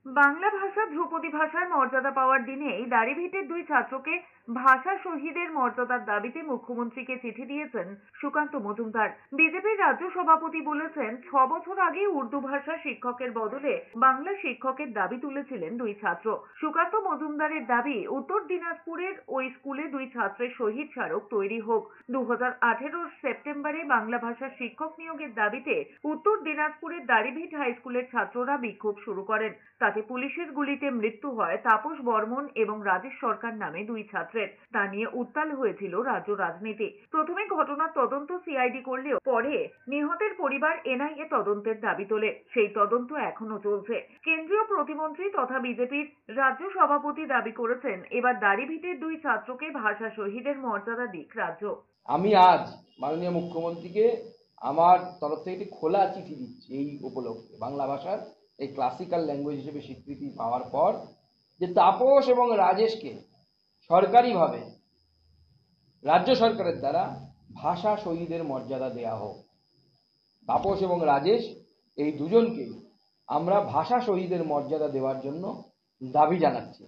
বাংলা ভাষা ধ্রুপদী ভাষার মর্যাদা পাওয়ার দিনেই দাড়িভিটের দুই ছাত্রকে ভাষা শহীদের মর্যাদার দাবিতে মুখ্যমন্ত্রীকে চিঠি দিয়েছেন সুকান্ত মজুমদার। বিজেপির রাজ্য সভাপতি বলেছেন, 6 বছর আগে উর্দু ভাষা শিক্ষকের বদলে বাংলা শিক্ষকের দাবি তুলেছিলেন দুই ছাত্র। সুকান্ত মজুমদারের দাবি, উত্তর দিনাজপুরের ওই স্কুলে দুই ছাত্রের শহীদ স্মারক তৈরি হোক। 2018 সেপ্টেম্বরে বাংলা ভাষার শিক্ষক নিয়োগের দাবিতে উত্তর দিনাজপুরের দাড়িভিট হাই স্কুলের ছাত্ররা বিক্ষোভ শুরু করেন। তাতে পুলিশের গুলিতে মৃত্যু হয় তাপস বর্মন এবং রাজেশ সরকার নামে দুই ছাত্রের। তা নিয়ে উত্তাল হয়েছিল রাজ্য রাজনীতি। প্রথমে ঘটনার তদন্ত সিআইডি করলেও পরে নিহতের পরিবার এনআইএ তদন্তের দাবি তোলে। সেই তদন্ত এখনো চলছে। কেন্দ্রীয় প্রতিমন্ত্রী তথা বিজেপির রাজ্য সভাপতি দাবি করেছেন, এবার দাড়িভিটের দুই ছাত্রকে ভাষা শহীদের মর্যাদা দিক রাজ্য। আমি আজ মাননীয় মুখ্যমন্ত্রীকে আমার তরফ থেকে একটি খোলা চিঠি দিচ্ছি এই উপলক্ষে, বাংলা ভাষার এই ক্লাসিক্যাল ল্যাঙ্গুয়েজ হিসেবে স্বীকৃতি পাওয়ার পর, যে তাপস এবং রাজেশকে সরকারিভাবে রাজ্য সরকারের দ্বারা ভাষা শহীদের মর্যাদা দেয়া হোক। তাপস এবং রাজেশ এই দুজনকেই আমরা ভাষা শহীদের মর্যাদা দেওয়ার জন্য দাবি জানাচ্ছি।